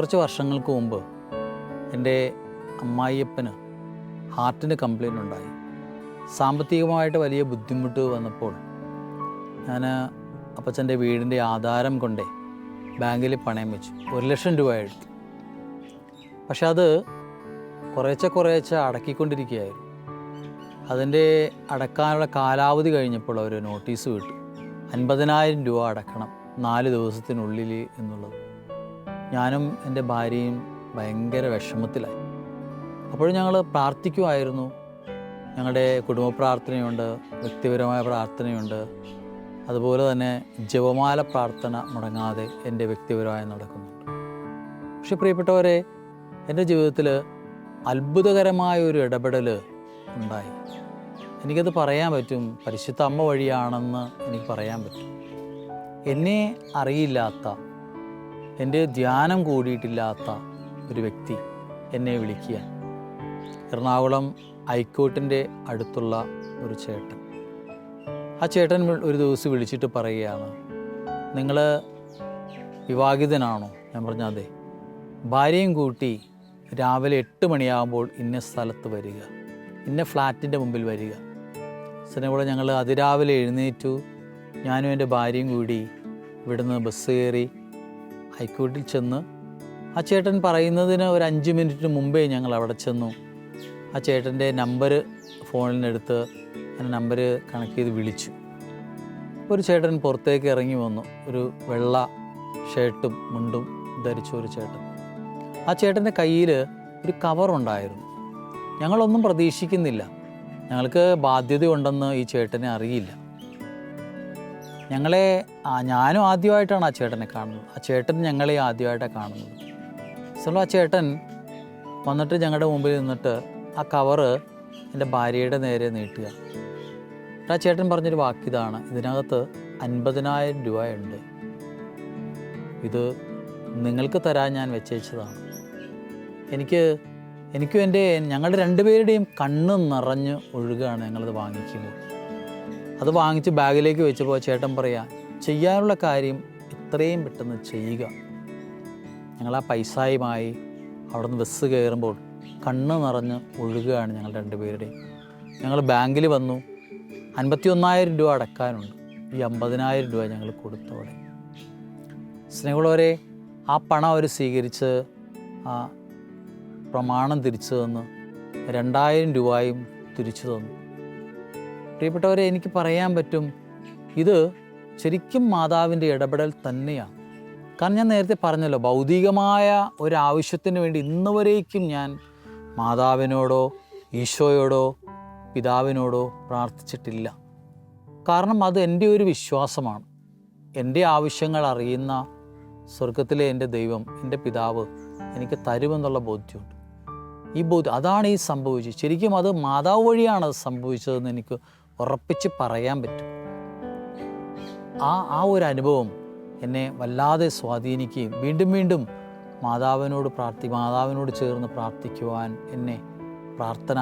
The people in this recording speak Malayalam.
കുറച്ച് വർഷങ്ങൾക്ക് മുമ്പ് എൻ്റെ അമ്മായിയപ്പന് ഹാർട്ടിന് കംപ്ലയിൻ്റ് ഉണ്ടായി. സാമ്പത്തികമായിട്ട് വലിയ ബുദ്ധിമുട്ട് വന്നപ്പോൾ ഞാൻ അപ്പച്ചൻ്റെ വീടിൻ്റെ ആധാരം കൊണ്ടേ ബാങ്കിൽ പണയം വെച്ചു. 1,00,000 രൂപ എടുത്തു. പക്ഷെ അത് കുറേശ്ശെ അടക്കിക്കൊണ്ടിരിക്കുകയായിരുന്നു. അതിൻ്റെ അടക്കാനുള്ള കാലാവധി കഴിഞ്ഞപ്പോൾ അവർ നോട്ടീസ് വിട്ടു, 50,000 രൂപ അടക്കണം 4 ദിവസത്തിനുള്ളിൽ എന്നുള്ളത്. ഞാനും എൻ്റെ ഭാര്യയും ഭയങ്കര വിഷമത്തിലായി. അപ്പോഴും ഞങ്ങൾ പ്രാർത്ഥിക്കുമായിരുന്നു. ഞങ്ങളുടെ കുടുംബ പ്രാർത്ഥനയുണ്ട്, വ്യക്തിപരമായ പ്രാർത്ഥനയുണ്ട്, അതുപോലെ തന്നെ ജപമാല പ്രാർത്ഥന മുടങ്ങാതെ എൻ്റെ വ്യക്തിപരമായി നടക്കുന്നുണ്ട്. പക്ഷെ പ്രിയപ്പെട്ടവരെ, എൻ്റെ ജീവിതത്തിൽ അത്ഭുതകരമായ ഒരു ഇടപെടൽ ഉണ്ടായി. എനിക്കത് പറയാൻ പറ്റും, പരിശുദ്ധ അമ്മ വഴിയാണെന്ന് എനിക്ക് പറയാൻ പറ്റും. എന്നെ അറിയില്ലാത്ത, എൻ്റെ ധ്യാനം കൂടിയിട്ടില്ലാത്ത ഒരു വ്യക്തി എന്നെ വിളിക്കുക. എറണാകുളം ഹൈക്കോർട്ടിൻ്റെ അടുത്തുള്ള ഒരു ചേട്ടൻ. ആ ചേട്ടൻ ഒരു ദിവസം വിളിച്ചിട്ട് പറയുകയാണ്, നിങ്ങൾ വിവാഹിതനാണോ? ഞാൻ പറഞ്ഞു അതെ. ഭാര്യയും കൂട്ടി രാവിലെ 8 മണിയാകുമ്പോൾ ഇന്ന സ്ഥലത്ത് വരിക, ഇന്ന ഫ്ലാറ്റിൻ്റെ മുമ്പിൽ വരിക. സിനിമ ഞങ്ങൾ അതിരാവിലെ എഴുന്നേറ്റു. ഞാനും എൻ്റെ ഭാര്യയും കൂടി ഇവിടുന്ന് ബസ് കയറി ഹൈക്കോർട്ടിൽ ചെന്ന് ആ ചേട്ടൻ പറയുന്നതിന് ഒരു 5 മിനിറ്റ് മുമ്പേ ഞങ്ങൾ അവിടെ ചെന്നു. ആ ചേട്ടൻ്റെ നമ്പർ ഫോണിൽ നിന്നെടുത്ത് എൻ്റെ നമ്പർ കണക്ട് ചെയ്ത് വിളിച്ചു. ഒരു ചേട്ടൻ പുറത്തേക്ക് ഇറങ്ങി വന്നു, ഒരു വെള്ള ഷർട്ടും മുണ്ടും ധരിച്ച ഒരു ചേട്ടൻ. ആ ചേട്ടൻ്റെ കയ്യിൽ ഒരു കവറുണ്ടായിരുന്നു. ഞങ്ങളൊന്നും പ്രതീക്ഷിക്കുന്നില്ല, ഞങ്ങൾക്ക് ബാധ്യതയുണ്ടെന്ന് ഈ ചേട്ടനെ അറിയില്ല. ഞാനും ആദ്യമായിട്ടാണ് ആ ചേട്ടനെ കാണുന്നത്. ആ ചേട്ടൻ ഞങ്ങളെ ആദ്യമായിട്ടാണ് കാണുന്നത്. ആ ചേട്ടൻ വന്നിട്ട് ഞങ്ങളുടെ മുമ്പിൽ നിന്നിട്ട് ആ കവറ് എൻ്റെ ഭാര്യയുടെ നേരെ നീട്ടുക. ആ ചേട്ടൻ പറഞ്ഞൊരു വാക്കിതാണ്, ഇതിനകത്ത് 50,000 രൂപയുണ്ട്, ഇത് നിങ്ങൾക്ക് തരാൻ ഞാൻ വെച്ചതാണ്. എനിക്കും ഞങ്ങളുടെ രണ്ടുപേരുടെയും കണ്ണ് നിറഞ്ഞ് ഒഴുകുകയാണ് ഞങ്ങളത് വാങ്ങിക്കുമ്പോൾ. അത് വാങ്ങിച്ച് ബാഗിലേക്ക് വെച്ചപ്പോൾ ചേട്ടൻ പറയാ, ചെയ്യാനുള്ള കാര്യം എത്രയും പെട്ടെന്ന് ചെയ്യുക. ഞങ്ങൾ ആ പൈസയുമായി അവിടെ നിന്ന് ബസ് കയറുമ്പോൾ കണ്ണ് നിറഞ്ഞ് ഒഴുകുകയാണ് ഞങ്ങൾ രണ്ടുപേരുടെയും. ഞങ്ങൾ ബാങ്കിൽ വന്നു. 51,000 രൂപ അടക്കാനുണ്ട്. ഈ 50,000 രൂപ ഞങ്ങൾ കൊടുത്തോടെ. സ്നേഹമുള്ളവരെ, ആ പണം അവർ സ്വീകരിച്ച് ആ പ്രമാണം തിരിച്ചു തന്ന് 2,000 രൂപയും തിരിച്ചു തന്നു. പ്രിയപ്പെട്ടവരെ, എനിക്ക് പറയാൻ പറ്റും, ഇത് ശരിക്കും മാതാവിൻ്റെ ഇടപെടൽ തന്നെയാണ്. കാരണം ഞാൻ നേരത്തെ പറഞ്ഞല്ലോ, ഭൗതികമായ ഒരാവശ്യത്തിന് വേണ്ടി ഇന്നുവരേക്കും ഞാൻ മാതാവിനോടോ ഈശോയോടോ പിതാവിനോടോ പ്രാർത്ഥിച്ചിട്ടില്ല. കാരണം അത് എൻ്റെ ഒരു വിശ്വാസമാണ്. എൻ്റെ ആവശ്യങ്ങൾ അറിയുന്ന സ്വർഗത്തിലെ എൻ്റെ ദൈവം, എൻ്റെ പിതാവ് എനിക്ക് തരുമെന്നുള്ള ബോധ്യമുണ്ട്. അതാണ് ഈ സംഭവിച്ചത്. ശരിക്കും അത് മാതാവ് വഴിയാണ് അത് സംഭവിച്ചതെന്ന് എനിക്ക് ഉറപ്പിച്ച് പറയാൻ പറ്റും. ആ ഒരു അനുഭവം എന്നെ വല്ലാതെ സ്വാധീനിക്കുകയും വീണ്ടും മാതാവിനോട് ചേർന്ന് പ്രാർത്ഥിക്കുവാൻ എന്നെ പ്രാർത്ഥന